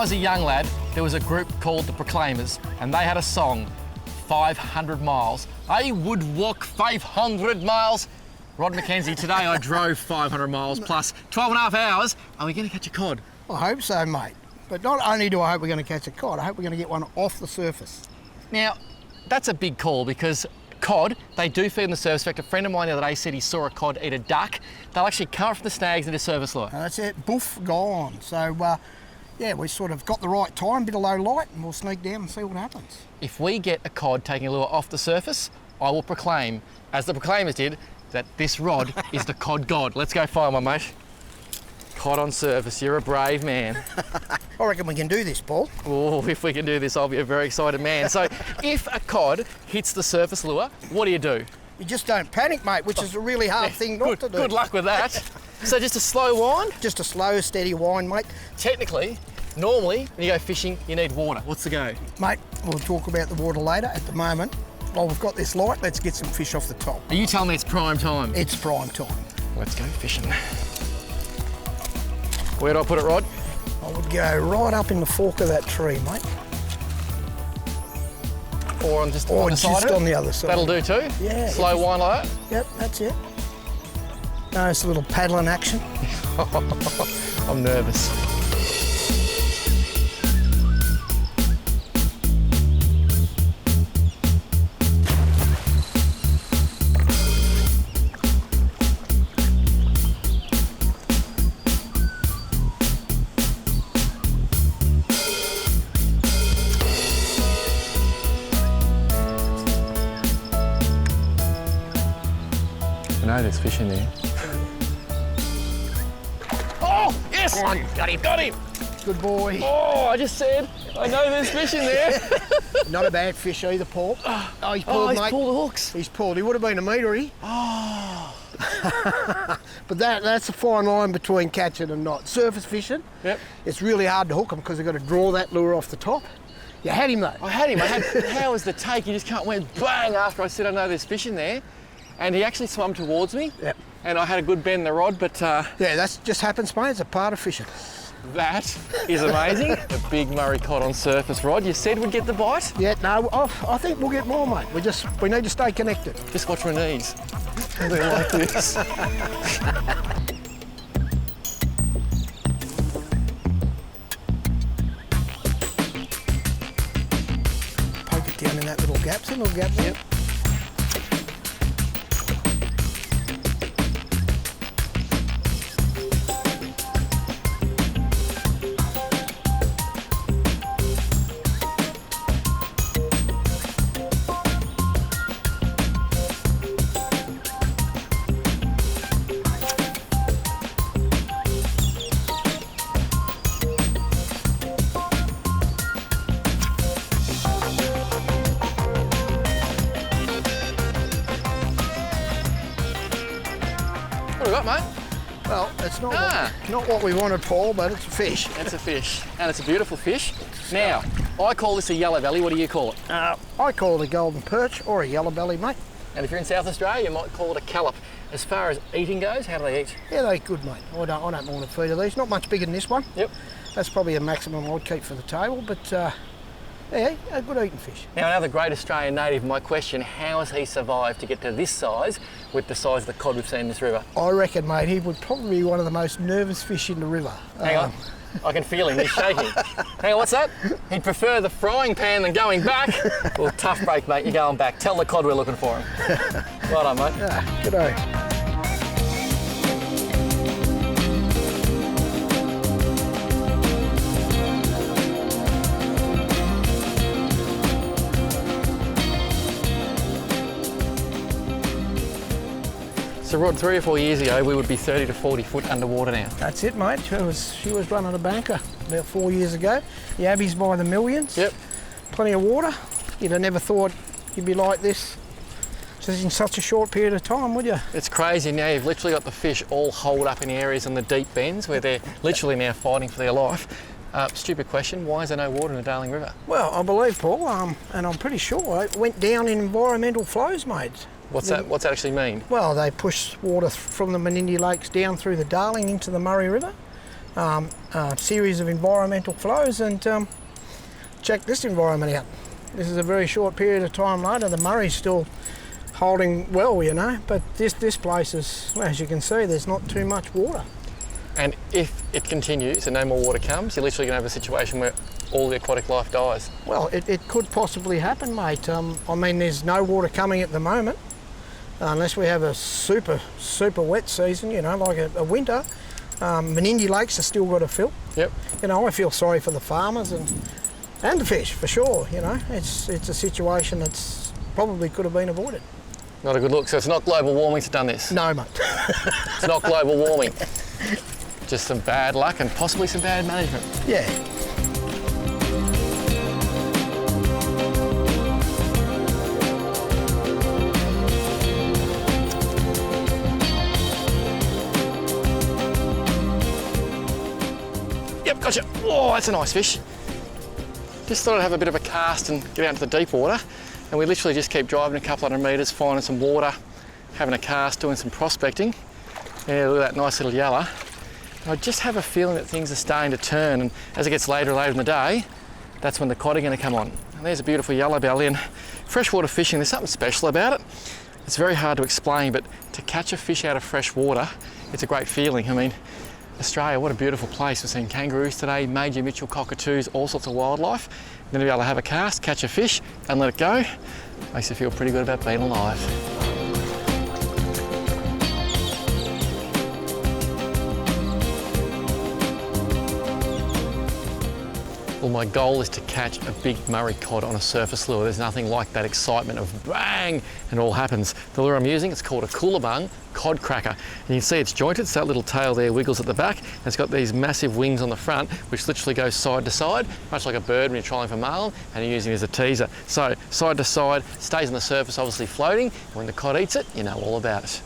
was a young lad, there was a group called the Proclaimers, and they had a song, 500 miles. I would walk 500 miles. Rod Mackenzie, today I drove 500 miles plus 12 and a half hours. Are we going to catch a cod? I hope so, mate. But not only do I hope we're going to catch a cod, I hope we're going to get one off the surface. Now, that's a big call because cod, they do feed on the surface. In fact, a friend of mine the other day said he saw a cod eat a duck. They'll actually come up from the snags into surface lure. That's it, boof, gone. So, yeah, we sort of got the right time, bit of low light, and we'll sneak down and see what happens. If we get a cod taking a lure off the surface, I will proclaim, as the Proclaimers did, that this rod is the cod god. Let's go find one, mate. Cod on surface, you're a brave man. I reckon we can do this, Paul. Oh, if we can do this, I'll be a very excited man. So, if a cod hits the surface lure, what do? You just don't panic, mate, which is a really hard thing not to do. Good luck with that. So just a slow wind? Just a slow, steady wind, mate. Technically, normally, when you go fishing, you need water. What's the go? Mate, we'll talk about the water later. At the moment, while we've got this light, let's get some fish off the top. Are you telling me it's prime time? It's prime time. Let's go fishing. Where do I put it, Rod? I would go right up in the fork of that tree, mate. Or on just on the side just of it? On the other side. That'll do too? Yeah. Slow wind like that? Yep, that's it. Nice little paddling action. I'm nervous. I know there's fish in there. Oh, yes! Come on, got him. Got him! Good boy. Oh, I just said, I know there's fish in there. Not a bad fish either, Paul. Oh, he's pulled, he's mate. pulled the hooks. He's pulled. He would have been a metre-y. Oh. But that's a fine line between catching and not. Surface fishing, Yep. it's really hard to hook them because they've got to draw that lure off the top. You had him though. I had him. How was the take? You just can't went bang after I said I know there's fish in there. And he actually swam towards me. Yep. And I had a good bend in the rod, but yeah, that just happens, mate. It's a part of fishing. that is amazing. A big Murray cod on surface, Rod. You said we'd get the bite? Yeah, no, I think we'll get more, mate. We need to stay connected. Just watch my knees. They're like this. Poke it down in that little gap. See little gap there? Yep. What have we got, mate? Well, it's not what we wanted, Paul, but it's a fish. It's a fish, and it's a beautiful fish. Now, I call this a yellow belly. What do you call it? I call it a golden perch or a yellow belly, mate. And if you're in South Australia, you might call it a callop. As far as eating goes, how do they eat? Yeah, they're good, mate. I don't want to feed of these. Not much bigger than this one. Yep. That's probably a maximum I'd keep for the table, but yeah, a good eating fish. Now, another great Australian native, my question, how has he survived to get to this size with the size of the cod we've seen in this river? I reckon, mate, he would probably be one of the most nervous fish in the river. Hang on. I can feel him, he's shaking. Hang on, what's that? He'd prefer the frying pan than going back. Well, tough break, mate, you're going back. Tell the cod we're looking for him. Well done, mate. Good day. So Rod, 3 or 4 years ago, we would be 30 to 40 foot underwater now. That's it, mate. She was running a banker about 4 years ago. The Abby's by the millions. Yep. Plenty of water. You'd have never thought you'd be like this just in such a short period of time, would you? It's crazy now. You've literally got the fish all holed up in areas in the deep bends where they're literally now fighting for their life. Stupid question, why is there no water in the Darling River? Well, I believe, Paul, and I'm pretty sure it went down in environmental flows, mate. What's that actually mean? Well, they push water from the Menindee Lakes down through the Darling into the Murray River. series of environmental flows and check this environment out. This is a very short period of time later. The Murray's still holding well, you know, but this place is, well, as you can see, there's not too much water. And if it continues and no more water comes, you're literally going to have a situation where all the aquatic life dies. Well, it could possibly happen, mate. I mean, there's no water coming at the moment, unless we have a super wet season, you know, like a winter. Menindee lakes are still got to fill. Yep. You know, I feel sorry for the farmers and the fish, for sure, you know. It's a situation that's probably could have been avoided. Not a good look. So it's not global warming that's done this? No, mate. It's not global warming. Just some bad luck and possibly some bad management. Yeah. Yep, gotcha. Oh, that's a nice fish. Just thought I'd have a bit of a cast and get out into the deep water. And we literally just keep driving a couple hundred metres, finding some water, having a cast, doing some prospecting. Yeah, look at that nice little yellow. I just have a feeling that things are starting to turn, and as it gets later and later in the day, that's when the cod are going to come on. And there's a beautiful yellow belly, and freshwater fishing, there's something special about it. It's very hard to explain, but to catch a fish out of fresh water, it's a great feeling. I mean, Australia, what a beautiful place. We've seen kangaroos today, major Mitchell cockatoos, all sorts of wildlife. Then to be able to have a cast, catch a fish, and let it go, makes you feel pretty good about being alive. Well, my goal is to catch a big Murray cod on a surface lure. There's nothing like that excitement of bang, and it all happens. The lure I'm using, it's called a coolabung cod cracker. And you can see it's jointed, so that little tail there wiggles at the back. And it's got these massive wings on the front, which literally goes side to side, much like a bird when you're trawling for marlin, and you're using it as a teaser. So side to side, stays on the surface, obviously floating. And when the cod eats it, you know all about it.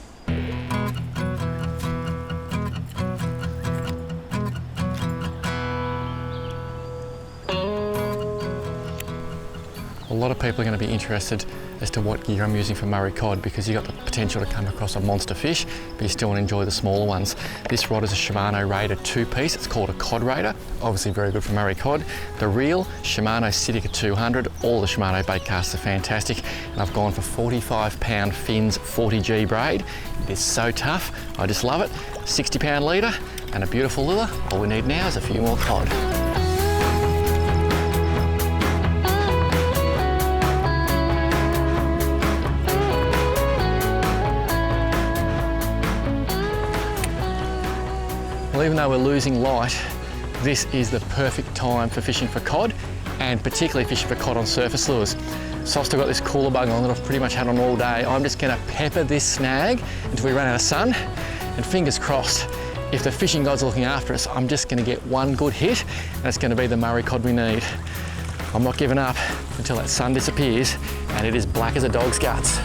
A lot of people are going to be interested as to what gear I'm using for Murray cod, because you've got the potential to come across a monster fish, but you still want to enjoy the smaller ones. This rod is a Shimano Raider 2-piece. It's called a Cod Raider, obviously very good for Murray cod. The reel, Shimano Sitica 200. All the Shimano bait casts are fantastic, and I've gone for 45-pound fins, 40G braid. It is so tough, I just love it. 60-pound leader and a beautiful lure. All we need now is a few more cod. Well, even though we're losing light, this is the perfect time for fishing for cod, and particularly fishing for cod on surface lures. So I've still got this coolabung on that I've pretty much had on all day. I'm just going to pepper this snag until we run out of sun, and fingers crossed, if the fishing gods are looking after us, I'm just going to get one good hit, and it's going to be the Murray cod we need. I'm not giving up until that sun disappears and it is black as a dog's guts.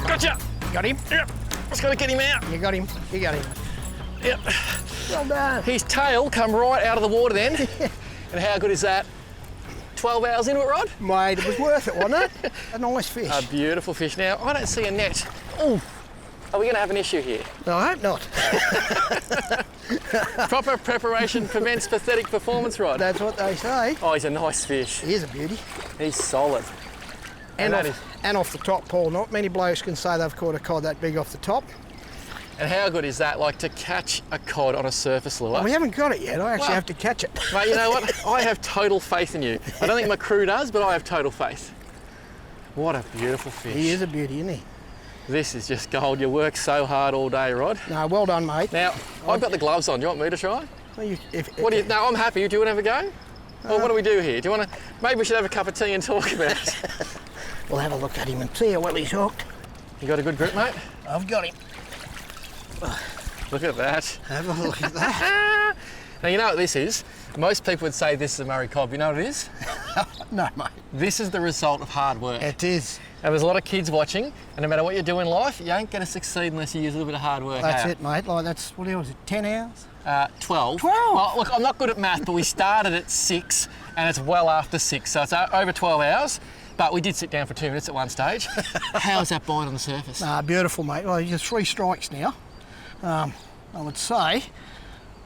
Gotcha! Got him? Yep. Just got to get him out. You got him. You got him. Yep. Well done. His tail come right out of the water then. And how good is that? 12 hours into it, Rod? Mate, it was worth it, wasn't it? A nice fish. A beautiful fish. Now, I don't see a net. Ooh. Are we going to have an issue here? No, I hope not. Proper preparation prevents pathetic performance, Rod. That's what they say. Oh, he's a nice fish. He is a beauty. He's solid. And off the top, Paul. Not many blokes can say they've caught a cod that big off the top. And how good is that, like to catch a cod on a surface lure? Well, we haven't got it yet. I actually have to catch it. Mate, you know what? I have total faith in you. I don't think my crew does, but I have total faith. What a beautiful fish. He is a beauty, isn't he? This is just gold. You work so hard all day, Rod. No, well done, mate. Now, I've got the gloves on. Do you want me to try? Well, No, I'm happy. Do you want to have a go? Well, what do we do here? Do you want to? Maybe we should have a cup of tea and talk about it. We'll have a look at him and see how well he's hooked. You got a good grip, mate? I've got him. Look at that. Have a look at that. Now, you know what this is? Most people would say this is a Murray cod. You know what it is? No, mate. This is the result of hard work. It is. And there's a lot of kids watching, and no matter what you do in life, you ain't going to succeed unless you use a little bit of hard work. That's it, mate. Like, that's, what was it, 10 hours? 12. 12? Well, look, I'm not good at math, but we started at 6 and it's well after 6, so it's over 12 hours. But we did sit down for 2 minutes at one stage. How's that bite on the surface? Beautiful, mate. Well, you're 3 strikes now. I would say,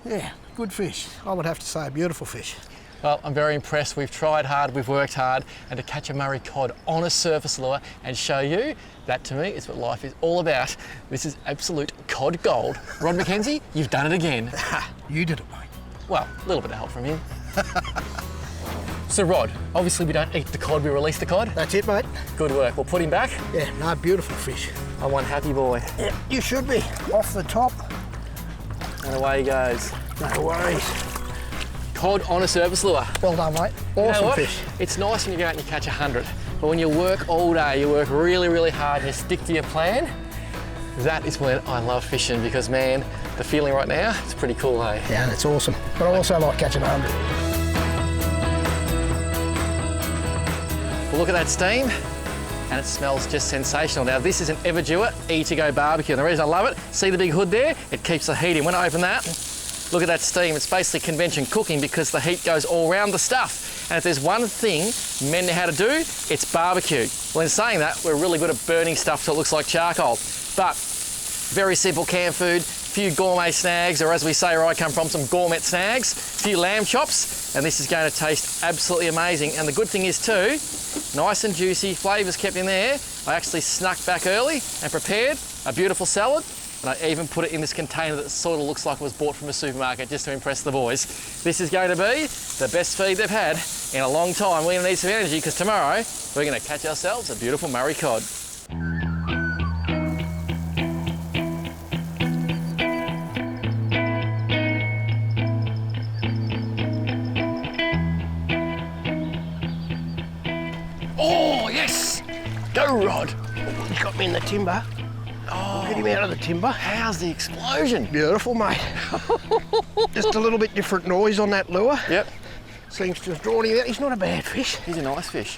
yeah, good fish. I would have to say a beautiful fish. Well, I'm very impressed. We've tried hard, we've worked hard, and to catch a Murray cod on a surface lure and show you, that to me is what life is all about. This is absolute cod gold. Rod Mackenzie, you've done it again. You did it, mate. Well, a little bit of help from him. So Rod, obviously we don't eat the cod, we release the cod. That's it, mate. Good work, we'll put him back. Yeah, no, beautiful fish. I'm one happy boy. Yeah, you should be. Off the top. And away he goes. No worries. Cod on a surface lure. Well done, mate. You know Awesome what? fish. It's nice when you go out and you catch 100, but when you work all day, you work really, really hard and you stick to your plan, that is when I love fishing because, man, the feeling right now, it's pretty cool, eh? Yeah, that's awesome. But I also like catching 100. Well, look at that steam, and it smells just sensational. Now, this is an Everdewer E2Go barbecue, and the reason I love it, see the big hood there? It keeps the heat in. When I open that, look at that steam. It's basically convention cooking because the heat goes all around the stuff. And if there's one thing men know how to do, it's barbecue. Well, in saying that, we're really good at burning stuff so it looks like charcoal. But very simple canned food, few gourmet snags, or as we say where I come from, some gourmet snags, a few lamb chops, and this is going to taste absolutely amazing. And the good thing is too, nice and juicy, flavours kept in there. I actually snuck back early and prepared a beautiful salad. And I even put it in this container that sort of looks like it was bought from a supermarket just to impress the boys. This is going to be the best feed they've had in a long time. We're going to need some energy because tomorrow we're going to catch ourselves a beautiful Murray cod. Oh, yes! Go, Rod! He's got me in the timber. Oh, Get him out of the timber. how's the explosion? Beautiful, mate. Just a little bit different noise on that lure. Yep, Seems to have drawn him out. He's not a bad fish. he's a nice fish.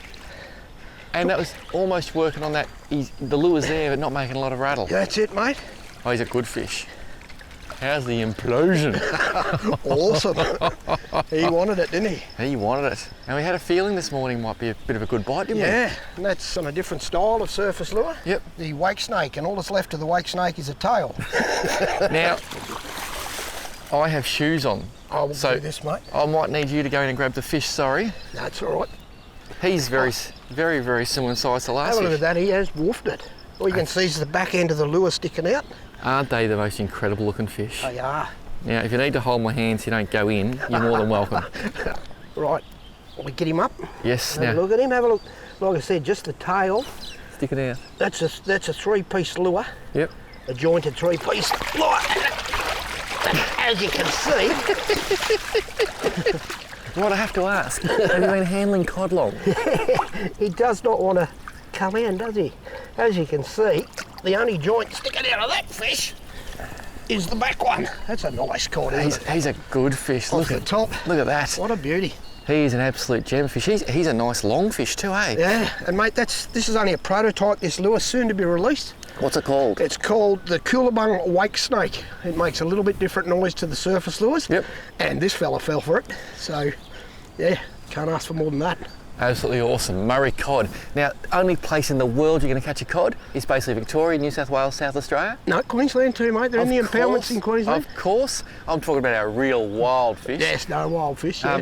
And that was almost working on that. The lure's there, but not making a lot of rattle. That's it, mate. Oh, he's a good fish. How's the implosion? Awesome. He wanted it, didn't he? He wanted it. And we had a feeling this morning might be a bit of a good bite, didn't Yeah, and that's on a different style of surface lure. we? Yep. The wake snake, and all that's left of the wake snake is a tail. Now, I have shoes on. I will So- do this, mate. I might need you to go in and grab the fish, sorry. That's all right. He's very, very similar in size to last Have a look fish. at that, he has woofed it. All you can see is the back end of the lure sticking out. Aren't they the most incredible looking fish? They are. Now, if you need to hold my hand so you don't go in, you're more than welcome. Right, will we get him up? Yes, Have a now, look at him, have a look. Like I said, just the tail. stick it out. That's a 3-piece lure, Yep. a jointed 3-piece lure. And as you can see, Rod, I have to ask, have you been handling cod long? he does not want to come in, does he? As you can see, the only joint sticking out of that fish is the back one. That's a nice cod, isn't it? He's a good fish. Off the top. Look at that. What a beauty. He's an absolute gem fish. He's a nice long fish too, eh? Yeah, and mate, this is only a prototype, this lure, soon to be released. What's it called? It's called the Coolabung Wake Snake. It makes a little bit different noise to the surface lures. Yep. And this fella fell for it. So, yeah, can't ask for more than that. Absolutely awesome. Murray cod. Now, only place in the world you're going to catch a cod is basically Victoria, New South Wales, South Australia. No, Queensland too, mate. They're in the impoundments in Queensland. Of course. I'm talking about our real wild fish. Yes, no, wild fish, yeah.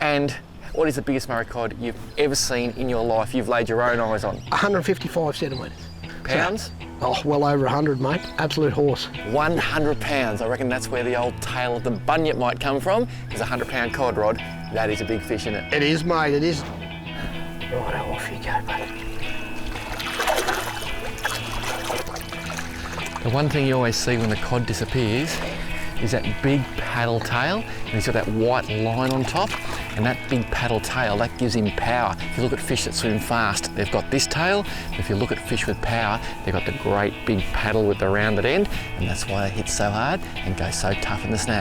And what is the biggest Murray cod you've ever seen in your life, you've laid your own eyes on? 155 centimetres. Pounds? Oh, well over 100, mate. Absolute horse. 100 pounds. I reckon that's where the old tail of the bunyip might come from, is a 100-pound cod, Rod. That is a big fish, isn't it? It is, mate, it is. Right, off you go, buddy. The one thing you always see when the cod disappears is that big paddle tail, and he's got that white line on top, and that big paddle tail, that gives him power. If you look at fish that swim fast, they've got this tail. If you look at fish with power, they've got the great big paddle with the rounded end, and that's why they hit so hard and go so tough in the snag.